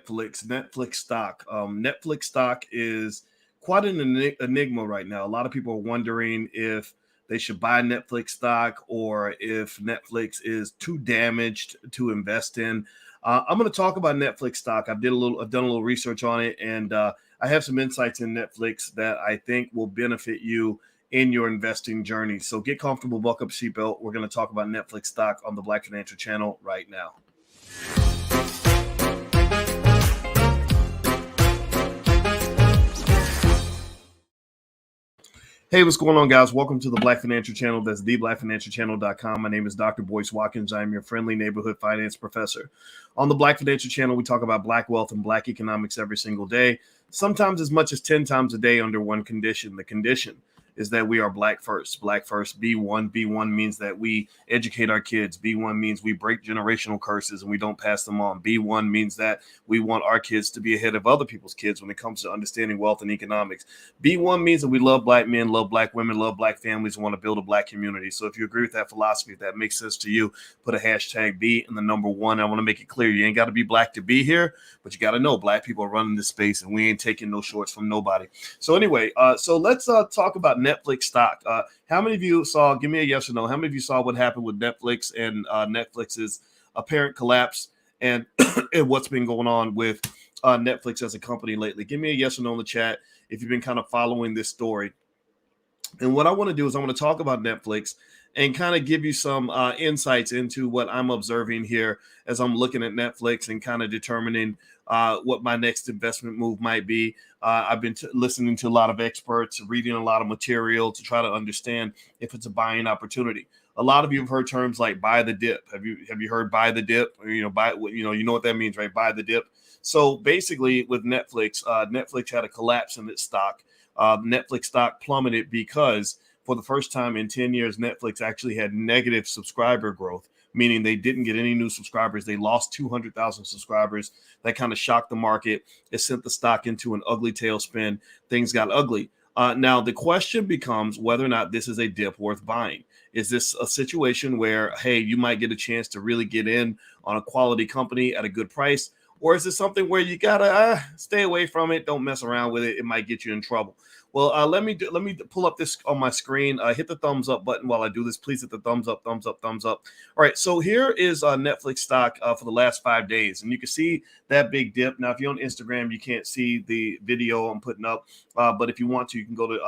Netflix stock. Netflix stock is quite an enigma right now. A lot of people are wondering if they should buy Netflix stock or if Netflix is too damaged to invest in. I'm going to talk about Netflix stock. I've done a little research on it, and I have some insights in Netflix that I think will benefit you in your investing journey. So get comfortable, buckle up seatbelt. We're going to talk about Netflix stock on the Black Financial Channel right now. Hey, what's going on, guys? Welcome to the Black Financial Channel. That's theblackfinancialchannel.com. My name is Dr. Boyce Watkins. I am your friendly neighborhood finance professor. On the Black Financial Channel, we talk about Black wealth and Black economics every single day, sometimes as much as 10 times a day under one condition. The condition is that we are Black first. Black first, B1. B1 means that we educate our kids. B1 means we break generational curses and we don't pass them on. B1 means that we want our kids to be ahead of other people's kids when it comes to understanding wealth and economics. B1 means that we love Black men, love Black women, love Black families, and want to build a Black community. So if you agree with that philosophy, if that makes sense to you, put a hashtag B in the number one. I want to make it clear. You ain't got to be Black to be here, but you got to know Black people are running this space and we ain't taking no shorts from nobody. So anyway, so let's talk about Netflix stock. How many of you saw, give me a yes or no, how many of you saw what happened with Netflix and Netflix's apparent collapse and, and what's been going on with Netflix as a company lately? Give me a yes or no in the chat if you've been kind of following this story. And what I want to do is I want to talk about Netflix and kind of give you some insights into what I'm observing here as I'm looking at Netflix and kind of determining what my next investment move might be. I've been listening to a lot of experts, reading a lot of material to try to understand if it's a buying opportunity. A lot of you have heard terms like buy the dip. Have you heard buy the dip? Or, you know what that means, right? Buy the dip. So basically with Netflix, Netflix had a collapse in its stock. Netflix stock plummeted because for the first time in 10 years, Netflix actually had negative subscriber growth, meaning they didn't get any new subscribers. They lost 200,000 subscribers. That kind of shocked the market. It sent the stock into an ugly tailspin. Things got ugly. Now, the question becomes whether or not this is a dip worth buying. Is this a situation where, hey, you might get a chance to really get in on a quality company at a good price? Or is it something where you got to stay away from it? Don't mess around with it. It might get you in trouble. Well, let me pull up this on my screen. Hit the thumbs up button while I do this. Please hit the thumbs up, thumbs up, thumbs up. All right, so here is Netflix stock for the last 5 days. And you can see that big dip. Now, if you're on Instagram, you can't see the video I'm putting up. But if you want to, you can go to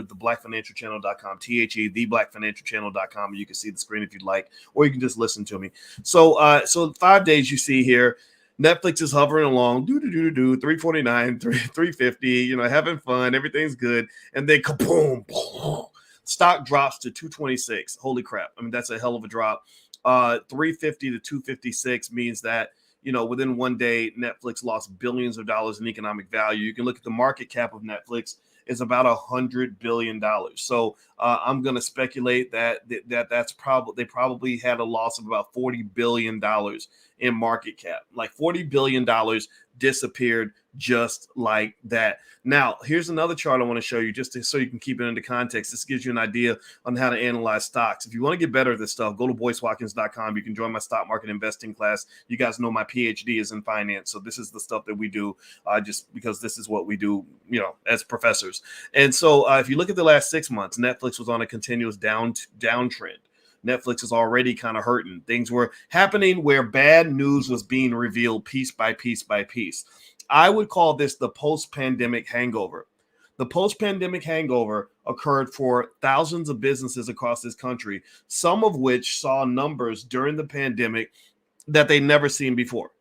theblackfinancialchannel.com, theblackfinancialchannel.com, and you can see the screen if you'd like, or you can just listen to me. So 5 days you see here. Netflix is hovering along, 349, 350, having fun. Everything's good. And then kaboom, stock drops to 226. Holy crap. I mean, that's a hell of a drop. 350 to 256 means that, within one day, Netflix lost billions of dollars in economic value. You can look at the market cap of Netflix. Is about $100 billion. So I'm going to speculate that's probably they probably had a loss of about $40 billion in market cap. Like $40 billion disappeared just like that. Now, here's another chart I want to show you so you can keep it into context. This gives you an idea on how to analyze stocks. If you want to get better at this stuff, go to boycewatkins.com. You can join my stock market investing class. You guys know my PhD is in finance. So this is the stuff that we do just because this is what we do, as professors. And so if you look at the last 6 months, Netflix was on a continuous downtrend. Netflix is already kind of hurting. Things were happening where bad news was being revealed piece by piece by piece. I would call this the post-pandemic hangover. The post-pandemic hangover occurred for thousands of businesses across this country, some of which saw numbers during the pandemic that they'd never seen before.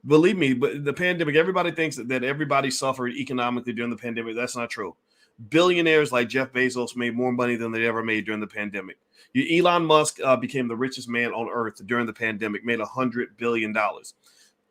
Believe me, but the pandemic, everybody thinks that everybody suffered economically during the pandemic. That's not true. Billionaires like Jeff Bezos made more money than they ever made during the pandemic. Elon Musk became the richest man on earth during the pandemic, made $100 billion.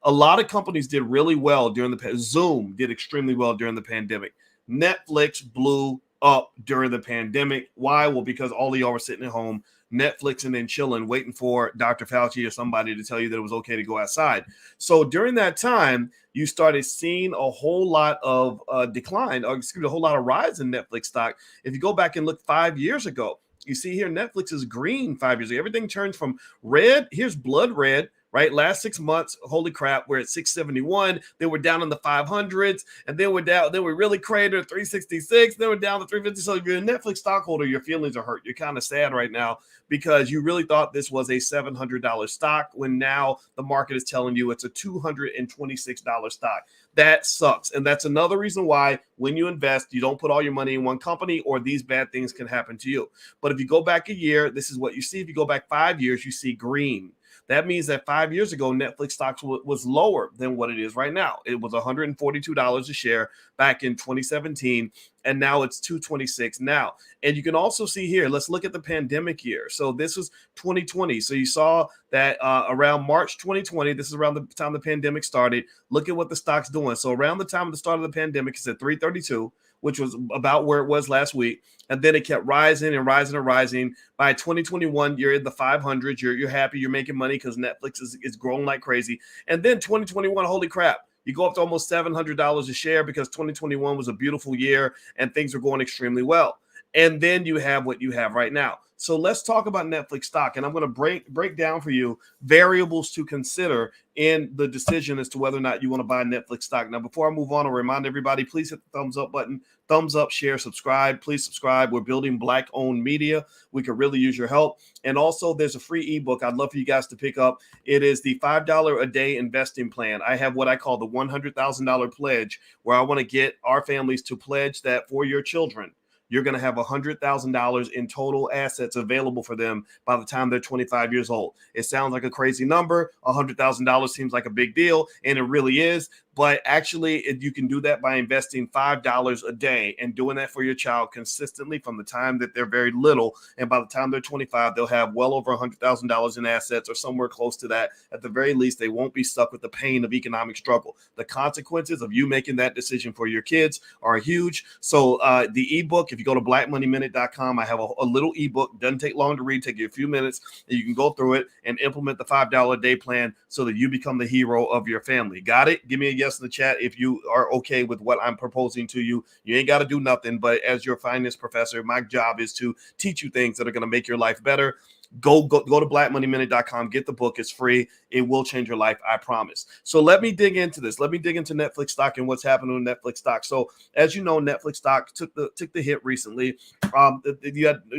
A lot of companies did really well during the pandemic. Zoom did extremely well during the pandemic. Netflix blew up during the pandemic. Why? Well, because all of y'all were sitting at home, Netflix and then chilling, waiting for Dr. Fauci or somebody to tell you that it was okay to go outside. So during that time, you started seeing a whole lot of decline, or a whole lot of rise in Netflix stock. If you go back and look 5 years ago, you see here Netflix is green 5 years ago. Everything turns from red. Here's blood red, right? Last 6 months, holy crap, we're at 671. Then we're down in the 500s, and then we're down. Then we really cratered at 366. Then we're down to 350. So if you're a Netflix stockholder, your feelings are hurt. You're kind of sad right now because you really thought this was a $700 stock when now the market is telling you it's a $226 stock. That sucks. And that's another reason why when you invest, you don't put all your money in one company or these bad things can happen to you. But if you go back a year, this is what you see. If you go back 5 years, you see green. That means that 5 years ago, Netflix stocks was lower than what it is right now. It was $142 a share back in 2017, and now it's $226 now. And you can also see here, let's look at the pandemic year. So this was 2020. So you saw that around March 2020, this is around the time the pandemic started. Look at what the stock's doing. So around the time of the start of the pandemic, it's at 332, which was about where it was last week. And then it kept rising and rising and rising. By 2021, you're in the 500s. You're happy. You're making money because Netflix is growing like crazy. And then 2021, holy crap, you go up to almost $700 a share because 2021 was a beautiful year and things are going extremely well. And then you have what you have right now. So let's talk about Netflix stock. And I'm going to break down for you variables to consider in the decision as to whether or not you want to buy Netflix stock. Now, before I move on, I'll remind everybody, please hit the thumbs up button, thumbs up, share, subscribe. Please subscribe. We're building Black-owned media. We could really use your help. And also, there's a free ebook I'd love for you guys to pick up. It is the $5 a day investing plan. I have what I call the $100,000 pledge, where I want to get our families to pledge that for your children. You're going to have $100,000 in total assets available for them by the time they're 25 years old. It sounds like a crazy number. $100,000 seems like a big deal, and it really is. But actually, you can do that by investing $5 a day and doing that for your child consistently from the time that they're very little. And by the time they're 25, they'll have well over $100,000 in assets or somewhere close to that. At the very least, they won't be stuck with the pain of economic struggle. The consequences of you making that decision for your kids are huge. So the ebook, if you go to blackmoneyminute.com, I have a little ebook. Doesn't take long to read, take you a few minutes. And you can go through it and implement the $5 a day plan so that you become the hero of your family. Got it? Give me a yes in the chat if you are okay with what I'm proposing to you. You ain't got to do nothing, but as your finance professor, my job is to teach you things that are going to make your life better. Go to blackmoneyminute.com, get the book. It's free. It will change your life, I promise. So let me dig into this. Let me dig into Netflix stock and what's happening with Netflix stock. So as you know, Netflix stock took the hit recently.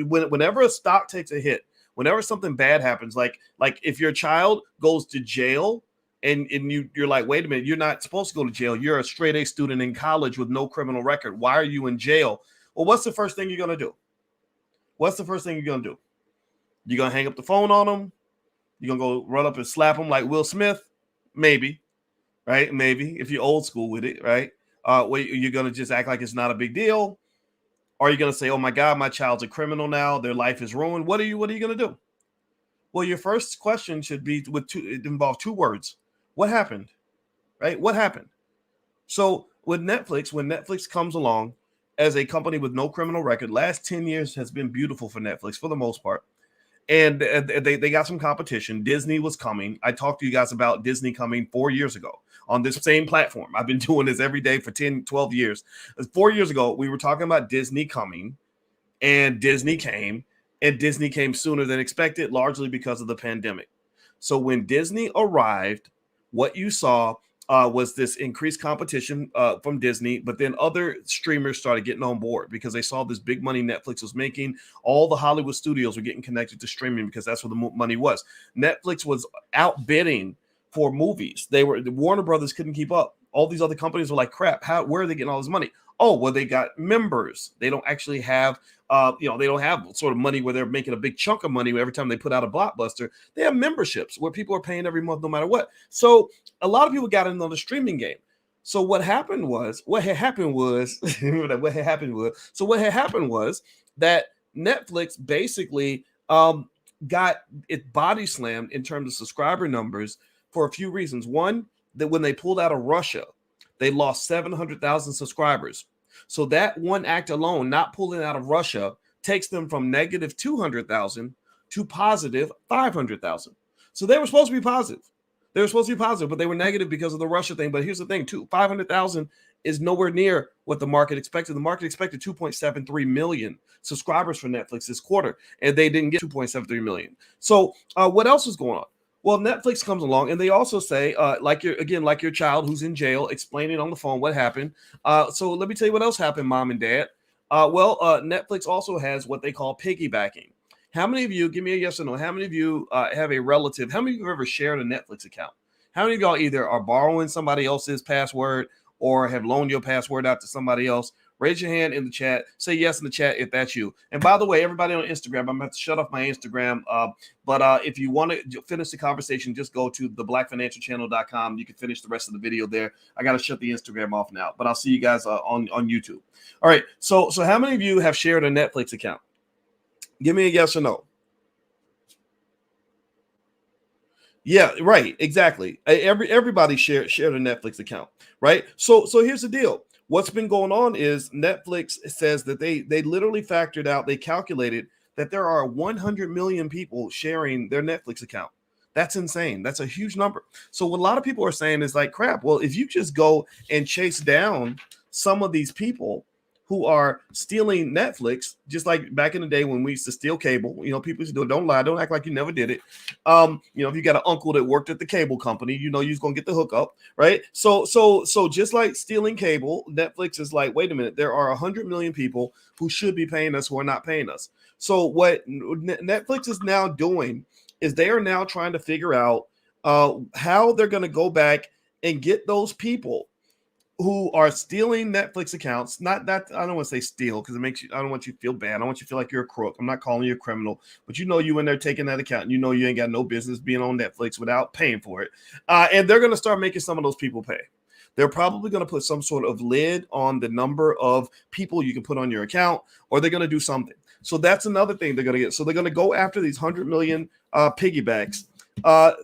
Whenever a stock takes a hit, whenever something bad happens, like if your child goes to jail, and you're like, wait a minute, you're not supposed to go to jail. You're a straight A student in college with no criminal record. Why are you in jail? Well, what's the first thing you're going to do? What's the first thing you're going to do? You're going to hang up the phone on them? You're going to go run up and slap them like Will Smith? Maybe, right? Maybe, if you're old school with it, right? You're going to just act like it's not a big deal? Or are you going to say, oh my God, my child's a criminal now. Their life is ruined. What are you going to do? Well, your first question should be it involve two words. What happened, right? What happened? So with Netflix, when Netflix comes along as a company with no criminal record, last 10 years has been beautiful for Netflix for the most part. And they got some competition. Disney was coming. I talked to you guys about Disney coming 4 years ago on this same platform. I've been doing this every day for 10, 12 years. 4 years ago, we were talking about Disney coming, and Disney came, and Disney came sooner than expected, largely because of the pandemic. So when Disney arrived, what you saw was this increased competition from Disney, but then other streamers started getting on board because they saw this big money Netflix was making. All the Hollywood studios were getting connected to streaming because that's where the money was. Netflix was outbidding for movies. The Warner Brothers couldn't keep up. All these other companies were like, crap, where are they getting all this money? Oh, well, they got members. They don't actually have, they don't have sort of money where they're making a big chunk of money every time they put out a blockbuster. They have memberships where people are paying every month no matter what. So a lot of people got in on the streaming game. So what had happened was that Netflix basically got it body slammed in terms of subscriber numbers for a few reasons. One, that when they pulled out of Russia, they lost 700,000 subscribers. So that one act alone, not pulling out of Russia, takes them from negative 200,000 to positive 500,000. So they were supposed to be positive. But they were negative because of the Russia thing. But here's the thing, too. 500,000 is nowhere near what the market expected. The market expected 2.73 million subscribers for Netflix this quarter, and they didn't get 2.73 million. So what else was going on? Well, Netflix comes along and they also say, like your child who's in jail, explaining on the phone what happened. So let me tell you what else happened, mom and dad. Netflix also has what they call piggybacking. How many of you, give me a yes or no, how many of you have a relative? How many of you have ever shared a Netflix account? How many of y'all either are borrowing somebody else's password or have loaned your password out to somebody else? Raise your hand in the chat. Say yes in the chat if that's you. And by the way, everybody on Instagram, I'm going to shut off my Instagram. But if you want to finish the conversation, just go to theblackfinancialchannel.com. You can finish the rest of the video there. I got to shut the Instagram off now, but I'll see you guys on YouTube. All right. So how many of you have shared a Netflix account? Give me a yes or no. Yeah, right. Exactly. Everybody shared a Netflix account, right? So here's the deal. What's been going on is Netflix says that they literally factored out, they calculated that there are 100 million people sharing their Netflix account. That's insane. That's a huge number. So what a lot of people are saying is like, crap. Well, if you just go and chase down some of these people who are stealing Netflix, just like back in the day when we used to steal cable, people used to do it. Don't lie. Don't act like you never did it. If you got an uncle that worked at the cable company, you're going to get the hookup, right? So just like stealing cable, Netflix is like, wait a minute, there are 100 million people who should be paying us who are not paying us. So what Netflix is now doing is they are now trying to figure out how they're going to go back and get those people who are stealing Netflix accounts. Not that, I don't want to say steal because it makes you, I don't want you to feel bad. I want you to feel like you're a crook. I'm not calling you a criminal, but you in there taking that account and you ain't got no business being on Netflix without paying for it. And they're going to start making some of those people pay. They're probably going to put some sort of lid on the number of people you can put on your account, or they're going to do something. So that's another thing they're going to get. So they're going to go after these 100 million piggybacks.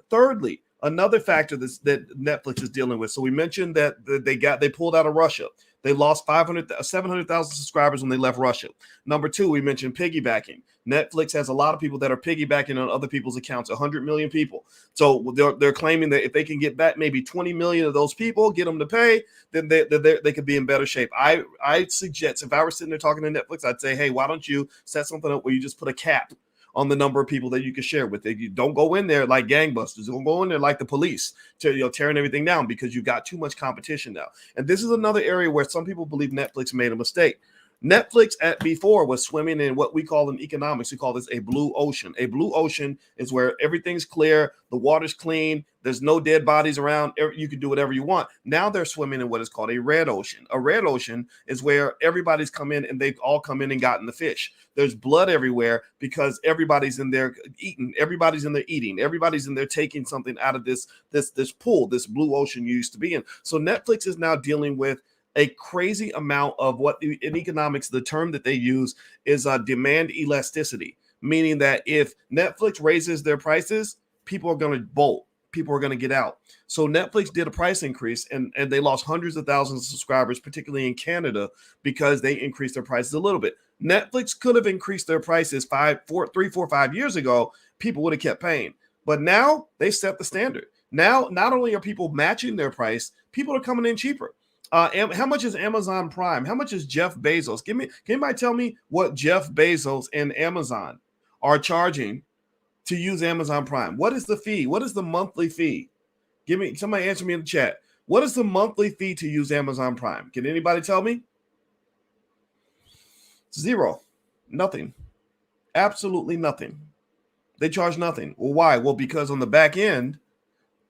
Thirdly, another factor that Netflix is dealing with. So we mentioned that they pulled out of Russia. They lost 700,000 subscribers when they left Russia. Number two, we mentioned piggybacking. Netflix has a lot of people that are piggybacking on other people's accounts, 100 million people. So they're claiming that if they can get back maybe 20 million of those people, get them to pay, then they could be in better shape. I suggest, if I were sitting there talking to Netflix, I'd say, hey, why don't you set something up where you just put a cap on the number of people that you can share with. You don't go in there like gangbusters. Don't go in there like the police, tearing everything down, because you've got too much competition now. And this is another area where some people believe Netflix made a mistake. Netflix before was swimming in what we call in economics, we call this a blue ocean. A blue ocean is where everything's clear, the water's clean, there's no dead bodies around, you can do whatever you want. Now they're swimming in what is called a red ocean. A red ocean is where everybody's come in and they've all come in and gotten the fish. There's blood everywhere because everybody's in there eating, everybody's in there eating, everybody's in there taking something out of this pool, this blue ocean you used to be in. So Netflix is now dealing with a crazy amount of what in economics, the term that they use is demand elasticity, meaning that if Netflix raises their prices, people are going to bolt. People are going to get out. So Netflix did a price increase and they lost hundreds of thousands of subscribers, particularly in Canada, because they increased their prices a little bit. Netflix could have increased their prices 3, 4, 5 years ago. People would have kept paying. But now they set the standard. Now, not only are people matching their price, people are coming in cheaper. How much is Amazon Prime? How much is Jeff Bezos? Can anybody tell me what Jeff Bezos and Amazon are charging to use Amazon Prime? What is the fee? What is the monthly fee? Somebody answer me in the chat. What is the monthly fee to use Amazon Prime? Can anybody tell me? Zero. Nothing. Absolutely nothing. They charge nothing. Well, why? Well, because on the back end,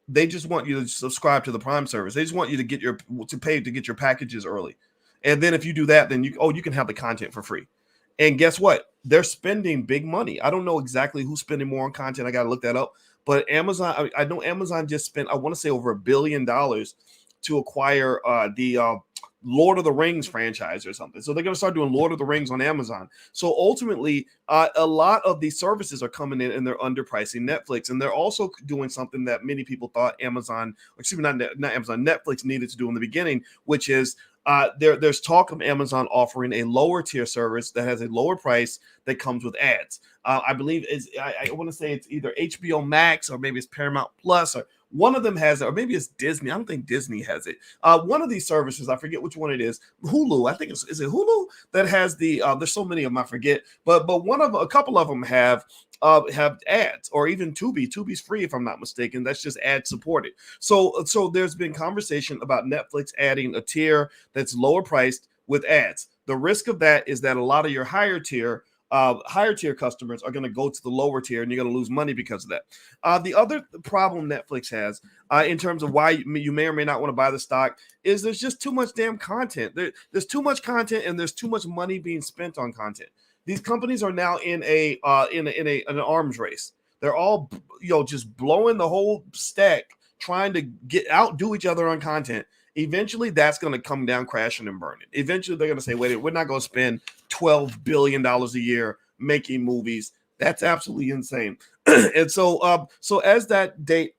they just want you to subscribe to the Prime service. They just want you to pay to get your packages early. And then if you do that, then you can have the content for free. And guess what? They're spending big money. I don't know exactly who's spending more on content. I got to look that up. But Amazon, I know Amazon just spent, I want to say over $1 billion to acquire the Lord of the Rings franchise or something. So they're going to start doing Lord of the Rings on Amazon. So ultimately, a lot of these services are coming in and they're underpricing Netflix. And they're also doing something that many people thought Netflix needed to do in the beginning, which is there's talk of Amazon offering a lower tier service that has a lower price that comes with ads. I believe I want to say it's either HBO Max or maybe it's Paramount Plus or One of them has it, or maybe it's Disney. I don't think Disney has it. One of these services, I forget which one it is. Hulu, I think is it Hulu that has the? There's so many of them, I forget. But a couple of them have ads, or even Tubi. Tubi's free if I'm not mistaken. That's just ad supported. So there's been conversation about Netflix adding a tier that's lower priced with ads. The risk of that is that a lot of your higher tier customers are going to go to the lower tier, and you're going to lose money because of that. The other problem Netflix has, in terms of why you may or may not want to buy the stock, is there's just too much damn content. There's too much content, and there's too much money being spent on content. These companies are now in an arms race. They're all just blowing the whole stack, trying to outdo each other on content. Eventually, that's going to come down crashing and burning. Eventually, they're going to say, wait, we're not going to spend $12 billion a year making movies. That's absolutely insane. And so as that date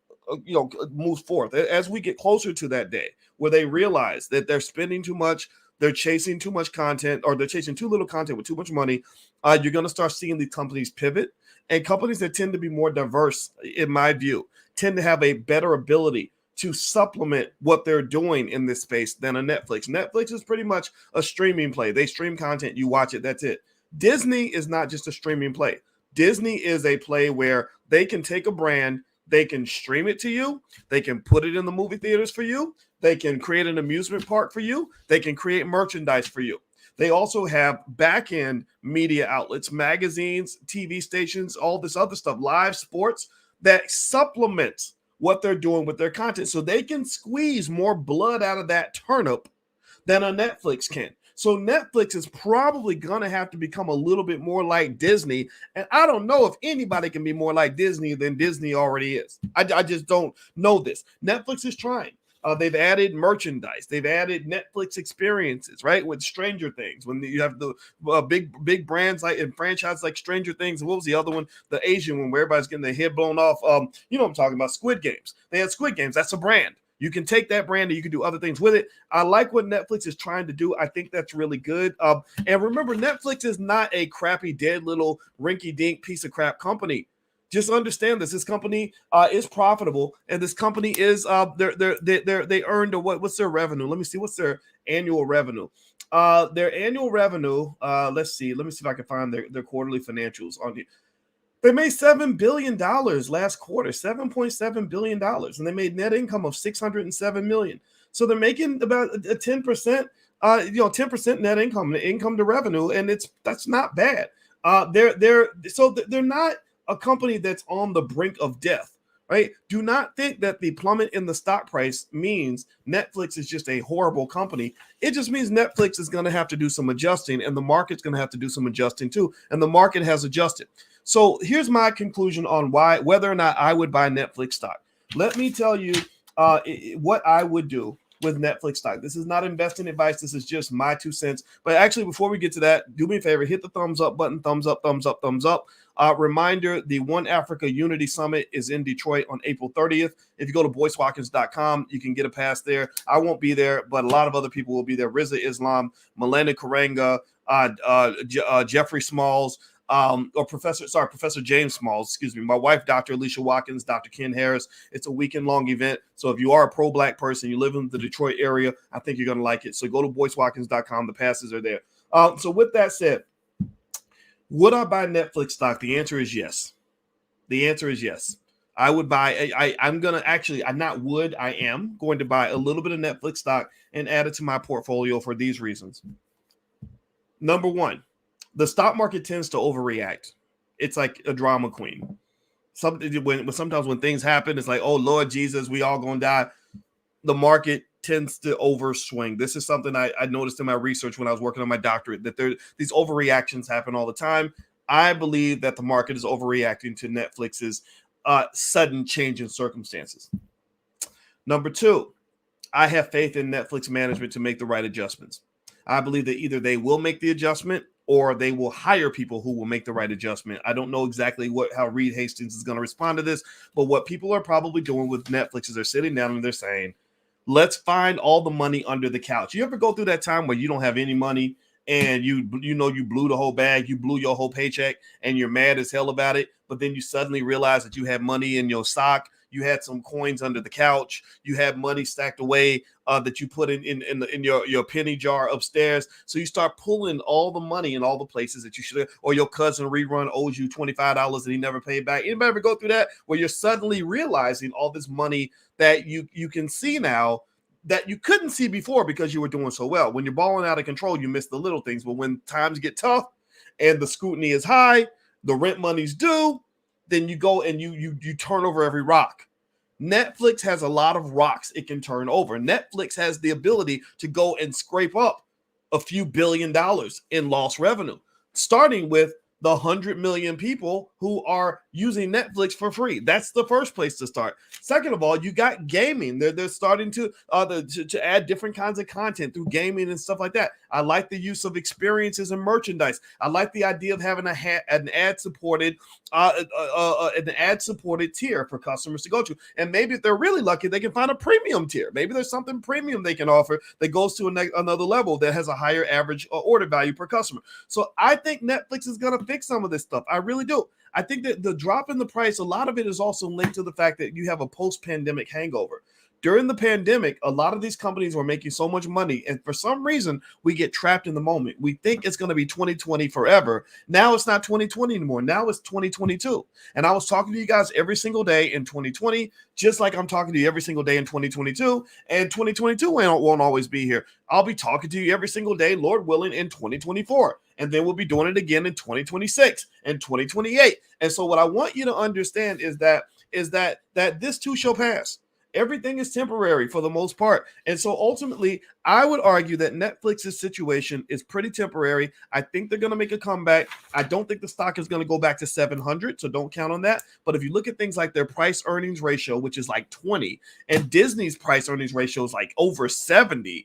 moves forth, as we get closer to that day where they realize that they're spending too much, they're chasing too much content, or they're chasing too little content with too much money, you're going to start seeing these companies pivot. And companies that tend to be more diverse, in my view, tend to have a better ability to supplement what they're doing in this space than a Netflix. Netflix is pretty much a streaming play. They stream content, you watch it, that's it. Disney is not just a streaming play. Disney is a play where they can take a brand, they can stream it to you, they can put it in the movie theaters for you, they can create an amusement park for you, they can create merchandise for you. They also have back-end media outlets, magazines, TV stations, all this other stuff, live sports that supplements what they're doing with their content, so they can squeeze more blood out of that turnip than a Netflix can. So Netflix is probably going to have to become a little bit more like Disney. And I don't know if anybody can be more like Disney than Disney already is. I just don't know this. Netflix is trying. They've added merchandise. They've added Netflix experiences, right? With Stranger Things, when you have the big brands like and franchises like Stranger Things. What was the other one? The Asian one where everybody's getting their head blown off. You know what I'm talking about? Squid Games. They had Squid Games. That's a brand. You can take that brand and you can do other things with it. I like what Netflix is trying to do. I think that's really good. And remember, Netflix is not a crappy, dead little rinky-dink piece of crap company. Just understand this. This company is profitable, and this company is they earned what's their revenue? Let me see. What's their annual revenue? Their annual revenue. Let's see. Let me see if I can find their quarterly financials on here. They made $7 billion last quarter, $7.7 billion, and they made net income of $607 million. So they're making about a 10%, 10% net income to revenue, and that's not bad. They're not a company that's on the brink of death, right? Do not think that the plummet in the stock price means Netflix is just a horrible company. It just means Netflix is going to have to do some adjusting, and the market's going to have to do some adjusting too. And the market has adjusted. So here's my conclusion on whether or not I would buy Netflix stock. Let me tell you what I would do with Netflix stock. This is not investing advice. This is just my 2 cents. But actually, before we get to that, do me a favor, hit the thumbs up button, thumbs up, thumbs up, thumbs up. Reminder, the One Africa Unity Summit is in Detroit on April 30th. If you go to boycewatkins.com, you can get a pass there. I won't be there, but a lot of other people will be there. Riza Islam, Melena Karanga, Jeffrey Smalls, Professor James Smalls, excuse me, my wife, Dr. Alicia Watkins, Dr. Ken Harris. It's a weekend-long event. So if you are a pro-Black person, you live in the Detroit area, I think you're going to like it. So go to boycewatkins.com. The passes are there. So with that said, would I buy Netflix stock? The answer is yes. The answer is yes. I would buy. I am going to actually, I am going to buy a little bit of Netflix stock and add it to my portfolio for these reasons. Number one, the stock market tends to overreact. It's like a drama queen. Sometimes when things happen, it's like, oh, Lord Jesus, we all going to die. The market tends to overswing. This is something I noticed in my research when I was working on my doctorate, that these overreactions happen all the time. I believe that the market is overreacting to Netflix's sudden change in circumstances. Number two, I have faith in Netflix management to make the right adjustments. I believe that either they will make the adjustment or they will hire people who will make the right adjustment. I don't know exactly how Reed Hastings is going to respond to this, but what people are probably doing with Netflix is they're sitting down and they're saying, let's find all the money under the couch. You ever go through that time where you don't have any money and you blew the whole bag, you blew your whole paycheck and you're mad as hell about it, but then you suddenly realize that you have money in your sock, you had some coins under the couch, you had money stacked away that you put in your penny jar upstairs. So you start pulling all the money in all the places that you should have, or your cousin rerun owes you $25 and he never paid back. Anybody ever go through that where you're suddenly realizing all this money that you can see now that you couldn't see before because you were doing so well? When you're balling out of control, you miss the little things. But when times get tough and the scrutiny is high, the rent money's due, then you go and you turn over every rock. Netflix has a lot of rocks it can turn over. Netflix has the ability to go and scrape up a few $1 billion in lost revenue, starting with the 100 million people who are using Netflix for free. That's the first place to start. Second of all, you got gaming. They're starting to add different kinds of content through gaming and stuff like that. I like the use of experiences and merchandise. I like the idea of having an ad-supported tier for customers to go to. And maybe if they're really lucky, they can find a premium tier. Maybe there's something premium they can offer that goes to another level that has a higher average order value per customer. So I think Netflix is going to fix some of this stuff. I really do. I think that the drop in the price, a lot of it is also linked to the fact that you have a post-pandemic hangover. During the pandemic, a lot of these companies were making so much money, and for some reason, we get trapped in the moment. We think it's going to be 2020 forever. Now it's not 2020 anymore. Now it's 2022. And I was talking to you guys every single day in 2020, just like I'm talking to you every single day in 2022. And 2022 won't always be here. I'll be talking to you every single day, Lord willing, in 2024. And then we'll be doing it again in 2026 and 2028. And so what I want you to understand is that this too shall pass. Everything is temporary for the most part. And so ultimately, I would argue that Netflix's situation is pretty temporary. I think they're going to make a comeback. I don't think the stock is going to go back to 700, so don't count on that. But if you look at things like their price earnings ratio, which is like 20, and Disney's price earnings ratio is like over 70,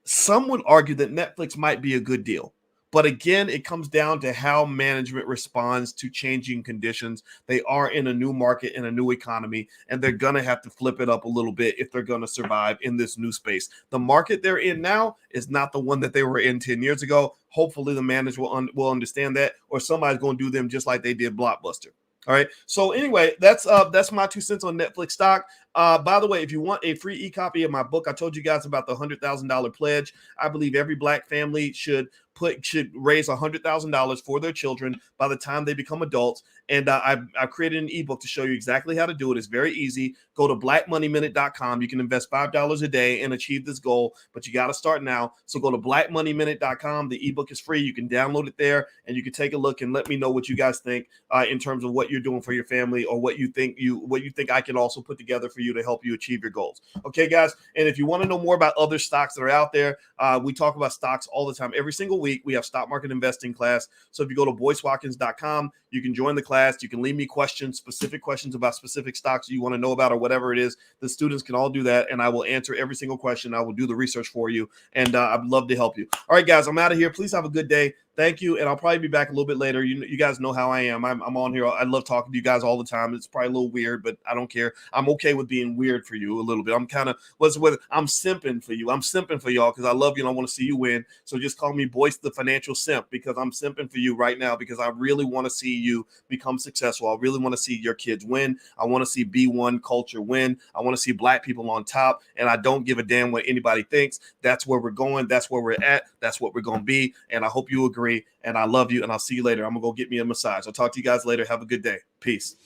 some would argue that Netflix might be a good deal. But again, it comes down to how management responds to changing conditions. They are in a new market, in a new economy, and they're going to have to flip it up a little bit if they're going to survive in this new space. The market they're in now is not the one that they were in 10 years ago. Hopefully the management will understand that, or somebody's going to do them just like they did Blockbuster. All right. So anyway, that's my 2 cents on Netflix stock. By the way, if you want a free e-copy of my book, I told you guys about the $100,000 pledge. I believe every Black family should raise $100,000 for their children by the time they become adults. And I've created an ebook to show you exactly how to do it. It's very easy. Go to blackmoneyminute.com. You can invest $5 a day and achieve this goal, but you got to start now. So go to blackmoneyminute.com. The ebook is free. You can download it there, and you can take a look and let me know what you guys think in terms of what you're doing for your family, or what you think I can also put together for you to help you achieve your goals. Okay, guys. And if you want to know more about other stocks that are out there, we talk about stocks all the time. Every single week, we have stock market investing class. So if you go to boycewatkins.com, you can join the class. You can leave me specific questions about specific stocks you want to know about, or whatever it is. The students can all do that, and I will answer every single question. I will do the research for you, and I'd love to help you. All right, guys, I'm out of here. Please have a good day. Thank you, and I'll probably be back a little bit later. You guys know how I am. I'm on here. I love talking to you guys all the time. It's probably a little weird, but I don't care. I'm okay with being weird for you a little bit. I'm kind of I'm simping for you. I'm simping for y'all because I love you and I want to see you win. So just call me Boyce the Financial Simp, because I'm simping for you right now, because I really want to see you become successful. I really want to see your kids win. I want to see B1 culture win. I want to see Black people on top, and I don't give a damn what anybody thinks. That's where we're going. That's where we're at. That's what we're going to be, and I hope you agree. And I love you, and I'll see you later. I'm going to go get me a massage. I'll talk to you guys later. Have a good day. Peace.